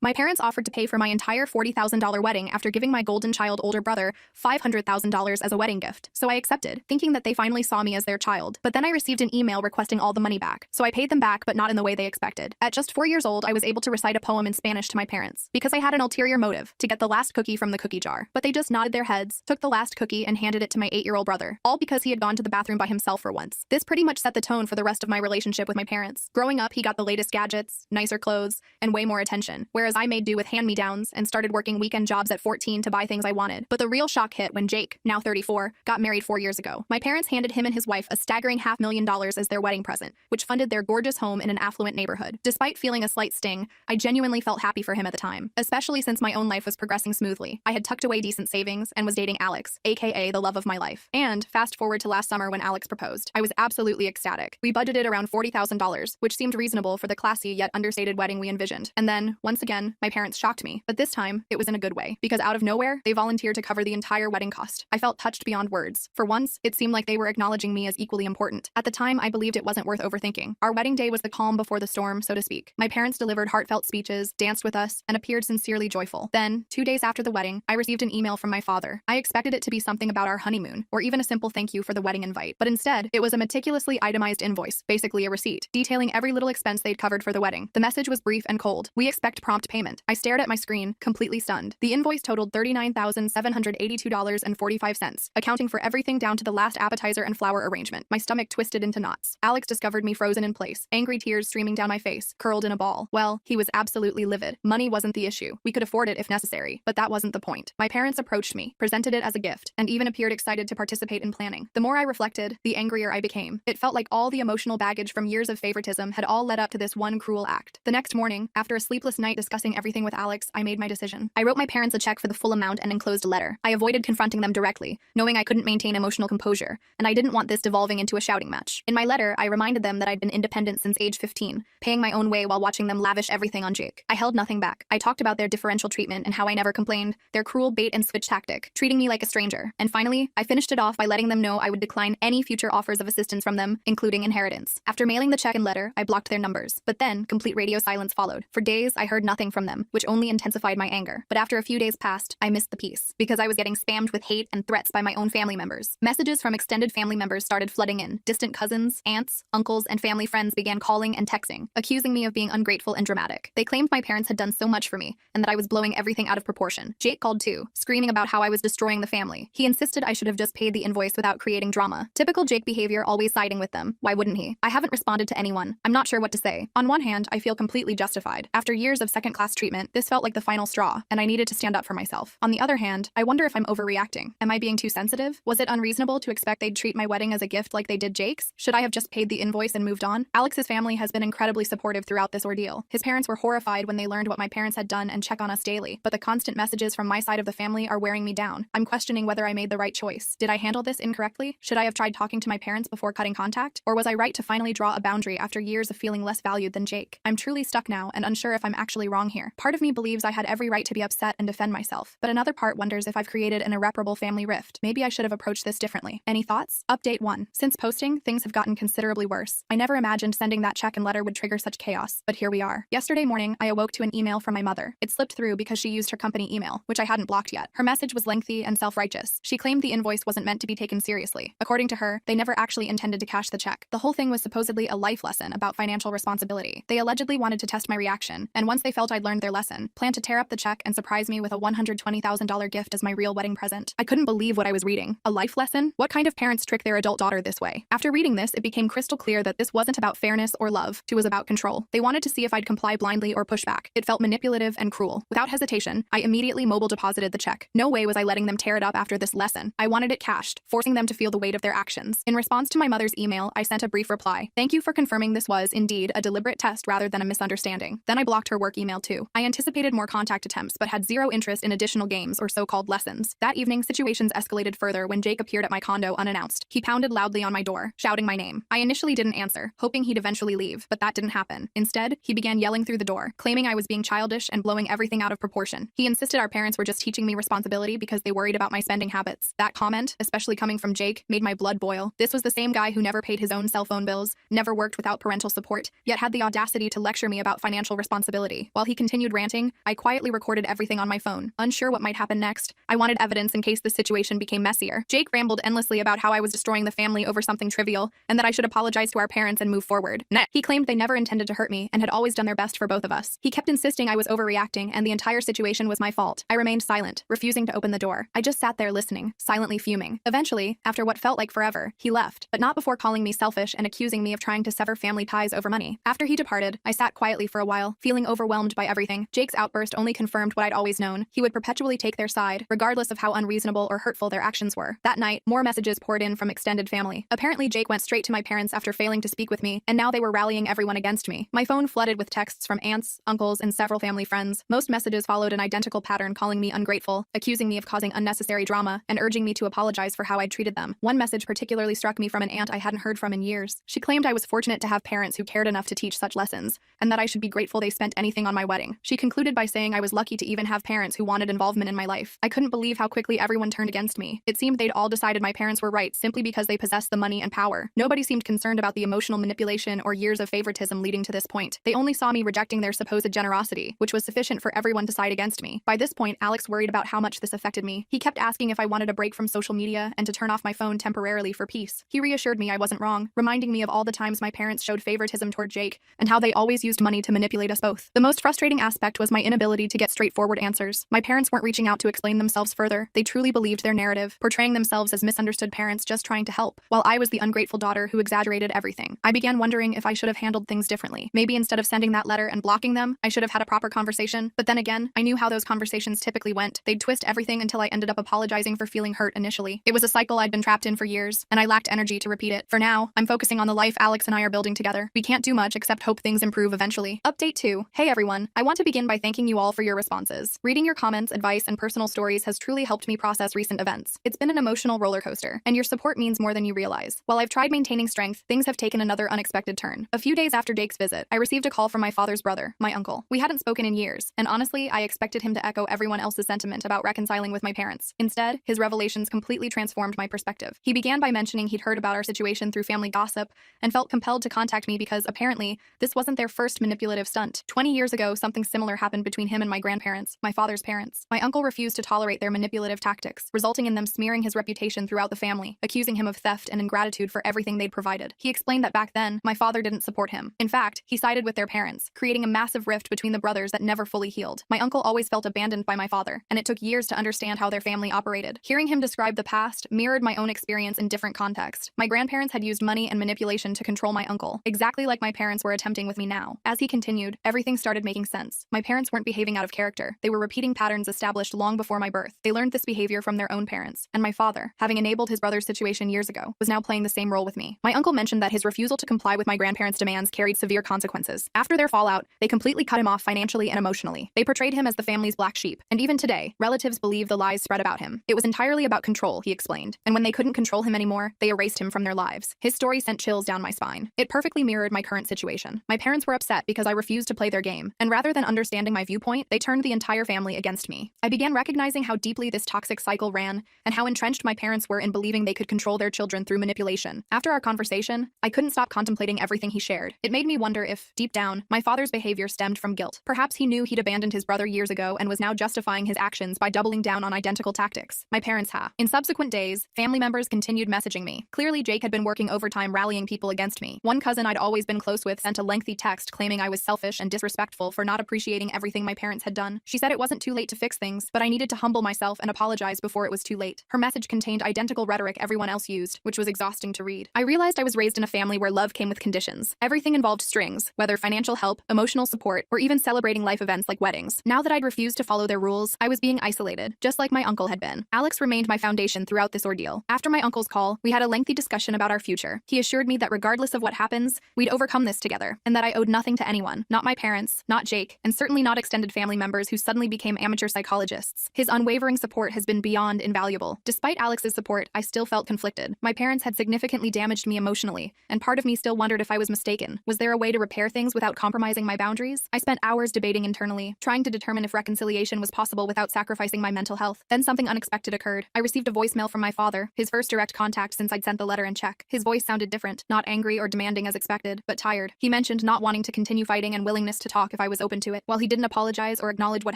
My parents offered to pay for my entire $40,000 wedding after giving my golden child older brother $500,000 as a wedding gift, so I accepted, thinking that they finally saw me as their child. But then I received an email requesting all the money back, so I paid them back, but not in the way they expected. At just 4 years old, I was able to recite a poem in Spanish to my parents, because I had an ulterior motive, to get the last cookie from the cookie jar. But they just nodded their heads, took the last cookie, and handed it to my 8-year-old brother, all because he had gone to the bathroom by himself for once. This pretty much set the tone for the rest of my relationship with my parents. Growing up, he got the latest gadgets, nicer clothes, and way more attention, whereas I made do with hand-me-downs and started working weekend jobs at 14 to buy things I wanted. But the real shock hit when Jake, now 34, got married 4 years ago. My parents handed him and his wife a staggering $500,000 as their wedding present, which funded their gorgeous home in an affluent neighborhood. Despite feeling a slight sting, I genuinely felt happy for him at the time, especially since my own life was progressing smoothly. I had tucked away decent savings and was dating Alex, aka the love of my life. And fast forward to last summer when Alex proposed. I was absolutely ecstatic. We budgeted around $40,000, which seemed reasonable for the classy yet understated wedding we envisioned. And then, once again, my parents shocked me. But this time, it was in a good way, because out of nowhere, they volunteered to cover the entire wedding cost. I felt touched beyond words. For once, it seemed like they were acknowledging me as equally important. At the time, I believed it wasn't worth overthinking. Our wedding day was the calm before the storm, so to speak. My parents delivered heartfelt speeches, danced with us, and appeared sincerely joyful. Then, 2 days after the wedding, I received an email from my father. I expected it to be something about our honeymoon, or even a simple thank you for the wedding invite. But instead, it was a meticulously itemized invoice, basically a receipt, detailing every little expense they'd covered for the wedding. The message was brief and cold. We expect prompt payment. I stared at my screen, completely stunned. The invoice totaled $39,782.45, accounting for everything down to the last appetizer and flower arrangement. My stomach twisted into knots. Alex discovered me frozen in place, angry tears streaming down my face, curled in a ball. Well, he was absolutely livid. Money wasn't the issue. We could afford it if necessary, but that wasn't the point. My parents approached me, presented it as a gift, and even appeared excited to participate in planning. The more I reflected, the angrier I became. It felt like all the emotional baggage from years of favoritism had all led up to this one cruel act. The next morning, after a sleepless night discussing everything with Alex, I made my decision. I wrote my parents a check for the full amount and enclosed a letter. I avoided confronting them directly, knowing I couldn't maintain emotional composure, and I didn't want this devolving into a shouting match. In my letter, I reminded them that I'd been independent since age 15, paying my own way while watching them lavish everything on Jake. I held nothing back. I talked about their differential treatment and how I never complained, their cruel bait-and-switch tactic, treating me like a stranger. And finally, I finished it off by letting them know I would decline any future offers of assistance from them, including inheritance. After mailing the check and letter, I blocked their numbers. But then, complete radio silence followed. For days, I heard nothing from them, which only intensified my anger. But after a few days passed, I missed the peace, because I was getting spammed with hate and threats by my own family members. Messages from extended family members started flooding in. Distant cousins, aunts, uncles, and family friends began calling and texting, accusing me of being ungrateful and dramatic. They claimed my parents had done so much for me, and that I was blowing everything out of proportion. Jake called too, screaming about how I was destroying the family. He insisted I should have just paid the invoice without creating drama. Typical Jake behavior, always siding with them. Why wouldn't he? I haven't responded to anyone. I'm not sure what to say. On one hand, I feel completely justified. After years of second-class treatment, this felt like the final straw, and I needed to stand up for myself. On the other hand, I wonder if I'm overreacting. Am I being too sensitive? Was it unreasonable to expect they'd treat my wedding as a gift like they did Jake's? Should I have just paid the invoice and moved on? Alex's family has been incredibly supportive throughout this ordeal. His parents were horrified when they learned what my parents had done and check on us daily, but the constant messages from my side of the family are wearing me down. I'm questioning whether I made the right choice. Did I handle this incorrectly? Should I have tried talking to my parents before cutting contact? Or was I right to finally draw a boundary after years of feeling less valued than Jake? I'm truly stuck now and unsure if I'm actually wrong here. Part of me believes I had every right to be upset and defend myself, but another part wonders if I've created an irreparable family rift. Maybe I should have approached this differently. Any thoughts? Update 1. Since posting, things have gotten considerably worse. I never imagined sending that check and letter would trigger such chaos, but here we are. Yesterday morning, I awoke to an email from my mother. It slipped through because she used her company email, which I hadn't blocked yet. Her message was lengthy and self-righteous. She claimed the invoice wasn't meant to be taken seriously. According to her, they never actually intended to cash the check. The whole thing was supposedly a life lesson about financial responsibility. They allegedly wanted to test my reaction, and once they felt I'd learned their lesson, planned to tear up the check and surprise me with a $120,000 gift as my real wedding present. I couldn't believe what I was reading. A life lesson? What kind of parents trick their adult daughter this way? After reading this, it became crystal clear that this wasn't about fairness or love. It was about control. They wanted to see if I'd comply blindly or push back. It felt manipulative and cruel. Without hesitation, I immediately mobile deposited the check. No way was I letting them tear it up after this lesson. I wanted it cashed, forcing them to feel the weight of their actions. In response to my mother's email, I sent a brief reply. Thank you for confirming this was, indeed, a deliberate test rather than a misunderstanding. Then I blocked her work email too. I anticipated more contact attempts, but had zero interest in additional games or so-called lessons. That evening, situations escalated further when Jake appeared at my condo unannounced. He pounded loudly on my door, shouting my name. I initially didn't answer, hoping he'd eventually leave, but that didn't happen. Instead, he began yelling through the door, claiming I was being childish and blowing everything out of proportion. He insisted our parents were just teaching me responsibility because they worried about my spending habits. That comment, especially coming from Jake, made my blood boil. This was the same guy who never paid his own cell phone bills, never worked without parental support, yet had the audacity to lecture me about financial responsibility. While he he continued ranting, I quietly recorded everything on my phone, unsure what might happen next. I wanted evidence in case the situation became messier. Jake rambled endlessly about how I was destroying the family over something trivial, and that I should apologize to our parents and move forward. He claimed they never intended to hurt me and had always done their best for both of us. He kept insisting I was overreacting and the entire situation was my fault. I remained silent, refusing to open the door. I just sat there listening, silently fuming. Eventually, after what felt like forever, he left, but not before calling me selfish and accusing me of trying to sever family ties over money. After he departed, I sat quietly for a while, feeling overwhelmed by everything. Jake's outburst only confirmed what I'd always known. He would perpetually take their side, regardless of how unreasonable or hurtful their actions were. That night, more messages poured in from extended family. Apparently, Jake went straight to my parents after failing to speak with me, and now they were rallying everyone against me. My phone flooded with texts from aunts, uncles, and several family friends. Most messages followed an identical pattern, calling me ungrateful, accusing me of causing unnecessary drama, and urging me to apologize for how I'd treated them. One message particularly struck me from an aunt I hadn't heard from in years. She claimed I was fortunate to have parents who cared enough to teach such lessons, and that I should be grateful they spent anything on my wedding. She concluded by saying I was lucky to even have parents who wanted involvement in my life. I couldn't believe how quickly everyone turned against me. It seemed they'd all decided my parents were right simply because they possessed the money and power. Nobody seemed concerned about the emotional manipulation or years of favoritism leading to this point. They only saw me rejecting their supposed generosity, which was sufficient for everyone to side against me. By this point, Alex worried about how much this affected me. He kept asking if I wanted a break from social media and to turn off my phone temporarily for peace. He reassured me I wasn't wrong, reminding me of all the times my parents showed favoritism toward Jake and how they always used money to manipulate us both. The most frustrating aspect was my inability to get straightforward answers. My parents weren't reaching out to explain themselves further. They truly believed their narrative, portraying themselves as misunderstood parents just trying to help, while I was the ungrateful daughter who exaggerated everything. I began wondering if I should have handled things differently. Maybe instead of sending that letter and blocking them, I should have had a proper conversation. But then again, I knew how those conversations typically went. They'd twist everything until I ended up apologizing for feeling hurt initially. It was a cycle I'd been trapped in for years, and I lacked energy to repeat it. For now, I'm focusing on the life Alex and I are building together. We can't do much except hope things improve eventually. Update 2. Hey everyone, I want to begin by thanking you all for your responses. Reading your comments, advice, and personal stories has truly helped me process recent events. It's been an emotional roller coaster, and your support means more than you realize. While I've tried maintaining strength, things have taken another unexpected turn. A few days after Jake's visit, I received a call from my father's brother, my uncle. We hadn't spoken in years, and honestly, I expected him to echo everyone else's sentiment about reconciling with my parents. Instead, his revelations completely transformed my perspective. He began by mentioning he'd heard about our situation through family gossip and felt compelled to contact me because, apparently, this wasn't their first manipulative stunt. 20 years ago, something similar happened between him and my grandparents, my father's parents. My uncle refused to tolerate their manipulative tactics, resulting in them smearing his reputation throughout the family, accusing him of theft and ingratitude for everything they'd provided. He explained that back then, my father didn't support him. In fact, he sided with their parents, creating a massive rift between the brothers that never fully healed. My uncle always felt abandoned by my father, and it took years to understand how their family operated. Hearing him describe the past mirrored my own experience in different contexts. My grandparents had used money and manipulation to control my uncle, exactly like my parents were attempting with me now. As he continued, everything started making sense. My parents weren't behaving out of character. They were repeating patterns established long before my birth. They learned this behavior from their own parents, and my father, having enabled his brother's situation years ago, was now playing the same role with me. My uncle mentioned that his refusal to comply with my grandparents' demands carried severe consequences. After their fallout, they completely cut him off financially and emotionally. They portrayed him as the family's black sheep, and even today, relatives believe the lies spread about him. It was entirely about control, he explained, and when they couldn't control him anymore, they erased him from their lives. His story sent chills down my spine. It perfectly mirrored my current situation. My parents were upset because I refused to play their game, and rather than understanding my viewpoint, they turned the entire family against me. I began recognizing how deeply this toxic cycle ran, and how entrenched my parents were in believing they could control their children through manipulation. After our conversation, I couldn't stop contemplating everything he shared. It made me wonder if, deep down, my father's behavior stemmed from guilt. Perhaps he knew he'd abandoned his brother years ago and was now justifying his actions by doubling down on identical tactics. My parents ha. In subsequent days, family members continued messaging me. Clearly, Jake had been working overtime rallying people against me. One cousin I'd always been close with sent a lengthy text claiming I was selfish and disrespectful for not appreciating everything my parents had done. She said it wasn't too late to fix things, but I needed to humble myself and apologize before it was too late. Her message contained identical rhetoric everyone else used, which was exhausting to read. I realized I was raised in a family where love came with conditions. Everything involved strings, whether financial help, emotional support, or even celebrating life events like weddings. Now that I'd refused to follow their rules, I was being isolated, just like my uncle had been. Alex remained my foundation throughout this ordeal. After my uncle's call, we had a lengthy discussion about our future. He assured me that regardless of what happens, we'd overcome this together, and that I owed nothing to anyone, not my parents, not Jake, and certainly not extended family members who suddenly became amateur psychologists. His unwavering support has been beyond invaluable. Despite Alex's support, I still felt conflicted. My parents had significantly damaged me emotionally, and part of me still wondered if I was mistaken. Was there a way to repair things without compromising my boundaries? I spent hours debating internally, trying to determine if reconciliation was possible without sacrificing my mental health. Then something unexpected occurred. I received a voicemail from my father, his first direct contact since I'd sent the letter and check. His voice sounded different, not angry or demanding as expected, but tired. He mentioned not wanting to continue fighting and willingness to talk if I was was open to it. While he didn't apologize or acknowledge what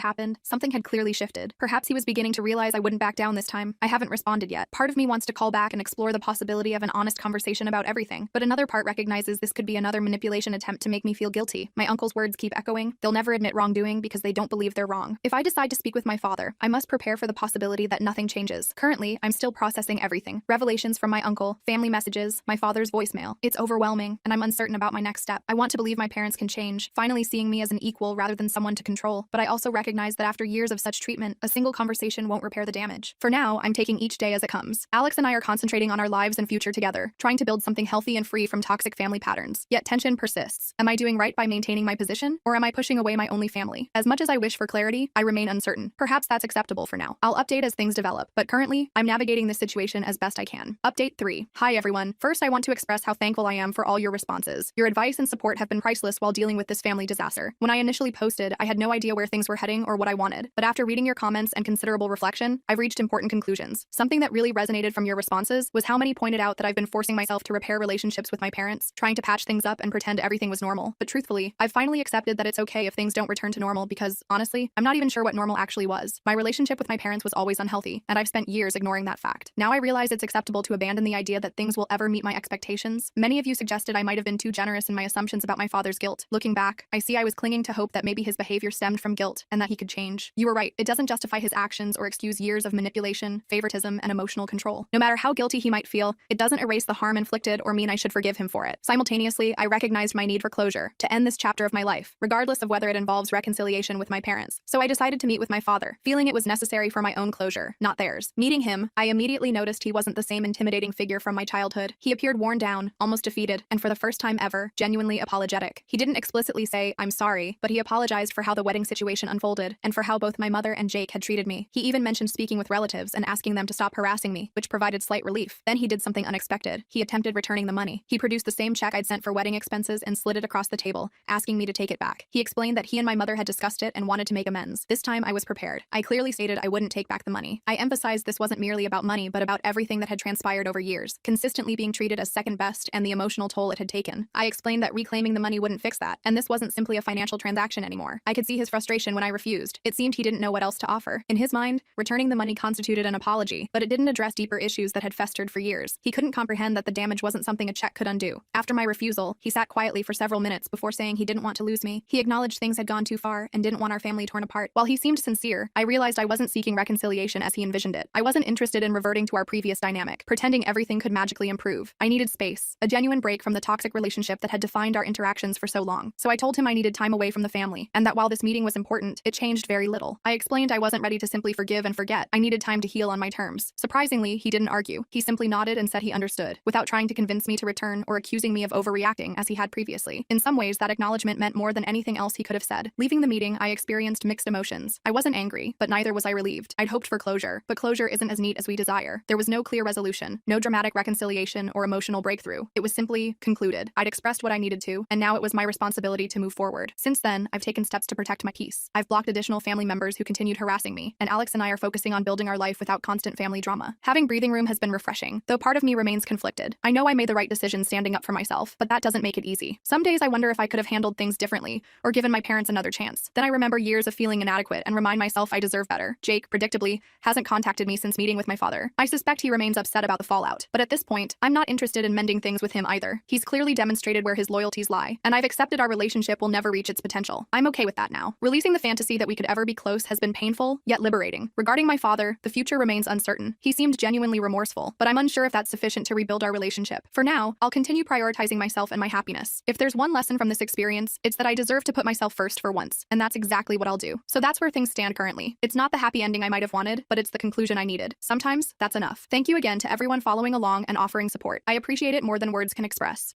happened, something had clearly shifted. Perhaps he was beginning to realize I wouldn't back down this time. I haven't responded yet. Part of me wants to call back and explore the possibility of an honest conversation about everything, but another part recognizes this could be another manipulation attempt to make me feel guilty. My uncle's words keep echoing. They'll never admit wrongdoing because they don't believe they're wrong. If I decide to speak with my father, I must prepare for the possibility that nothing changes. Currently, I'm still processing everything. Revelations from my uncle, family messages, my father's voicemail. It's overwhelming, and I'm uncertain about my next step. I want to believe my parents can change, finally seeing me as an equal rather than someone to control, but I also recognize that after years of such treatment, a single conversation won't repair the damage. For now, I'm taking each day as it comes. Alex and I are concentrating on our lives and future together, trying to build something healthy and free from toxic family patterns. Yet tension persists. Am I doing right by maintaining my position, or am I pushing away my only family? As much as I wish for clarity, I remain uncertain. Perhaps that's acceptable for now. I'll update as things develop, but currently, I'm navigating this situation as best I can. Update 3. Hi everyone. First, I want to express how thankful I am for all your responses. Your advice and support have been priceless while dealing with this family disaster. When I initially posted, I had no idea where things were heading or what I wanted, but after reading your comments and considerable reflection, I've reached important conclusions. Something that really resonated from your responses was how many pointed out that I've been forcing myself to repair relationships with my parents, trying to patch things up and pretend everything was normal. But truthfully, I've finally accepted that it's okay if things don't return to normal because, honestly, I'm not even sure what normal actually was. My relationship with my parents was always unhealthy, and I've spent years ignoring that fact. Now I realize it's acceptable to abandon the idea that things will ever meet my expectations. Many of you suggested I might have been too generous in my assumptions about my father's guilt. Looking back, I see I was clinging to hope that maybe his behavior stemmed from guilt and that he could change. You were right. It doesn't justify his actions or excuse years of manipulation, favoritism, and emotional control. No matter how guilty he might feel, it doesn't erase the harm inflicted or mean I should forgive him for it. Simultaneously, I recognized my need for closure, to end this chapter of my life, regardless of whether it involves reconciliation with my parents. So I decided to meet with my father, feeling it was necessary for my own closure, not theirs. Meeting him, I immediately noticed he wasn't the same intimidating figure from my childhood. He appeared worn down, almost defeated, and for the first time ever, genuinely apologetic. He didn't explicitly say, "I'm sorry," but he apologized for how the wedding situation unfolded and for how both my mother and Jake had treated me. He even mentioned speaking with relatives and asking them to stop harassing me, which provided slight relief. Then he did something unexpected. He attempted returning the money. He produced the same check I'd sent for wedding expenses and slid it across the table, asking me to take it back. He explained that he and my mother had discussed it and wanted to make amends. This time I was prepared. I clearly stated I wouldn't take back the money. I emphasized this wasn't merely about money, but about everything that had transpired over years, consistently being treated as second best and the emotional toll it had taken. I explained that reclaiming the money wouldn't fix that, and this wasn't simply a financial transaction anymore. I could see his frustration when I refused. It seemed he didn't know what else to offer. In his mind, returning the money constituted an apology, but it didn't address deeper issues that had festered for years. He couldn't comprehend that the damage wasn't something a check could undo. After my refusal, he sat quietly for several minutes before saying he didn't want to lose me. He acknowledged things had gone too far and didn't want our family torn apart. While he seemed sincere, I realized I wasn't seeking reconciliation as he envisioned it. I wasn't interested in reverting to our previous dynamic, pretending everything could magically improve. I needed space, a genuine break from the toxic relationship that had defined our interactions for so long. So I told him I needed time away from the family, and that while this meeting was important, it changed very little. I explained I wasn't ready to simply forgive and forget. I needed time to heal on my terms. Surprisingly, he didn't argue. He simply nodded and said he understood, without trying to convince me to return or accusing me of overreacting as he had previously. In some ways, that acknowledgement meant more than anything else he could have said. Leaving the meeting, I experienced mixed emotions. I wasn't angry, but neither was I relieved. I'd hoped for closure, but closure isn't as neat as we desire. There was no clear resolution, no dramatic reconciliation or emotional breakthrough. It was simply concluded. I'd expressed what I needed to, and now it was my responsibility to move forward. Since then, I've taken steps to protect my peace. I've blocked additional family members who continued harassing me, and Alex and I are focusing on building our life without constant family drama. Having breathing room has been refreshing, though part of me remains conflicted. I know I made the right decision standing up for myself, but that doesn't make it easy. Some days I wonder if I could have handled things differently or given my parents another chance. Then I remember years of feeling inadequate and remind myself I deserve better. Jake, predictably, hasn't contacted me since meeting with my father. I suspect he remains upset about the fallout, but at this point, I'm not interested in mending things with him either. He's clearly demonstrated where his loyalties lie, and I've accepted our relationship will never reach its potential. I'm okay with that now. Releasing the fantasy that we could ever be close has been painful, yet liberating. Regarding my father, the future remains uncertain. He seemed genuinely remorseful, but I'm unsure if that's sufficient to rebuild our relationship. For now, I'll continue prioritizing myself and my happiness. If there's one lesson from this experience, it's that I deserve to put myself first for once, and that's exactly what I'll do. So that's where things stand currently. It's not the happy ending I might have wanted, but it's the conclusion I needed. Sometimes, that's enough. Thank you again to everyone following along and offering support. I appreciate it more than words can express.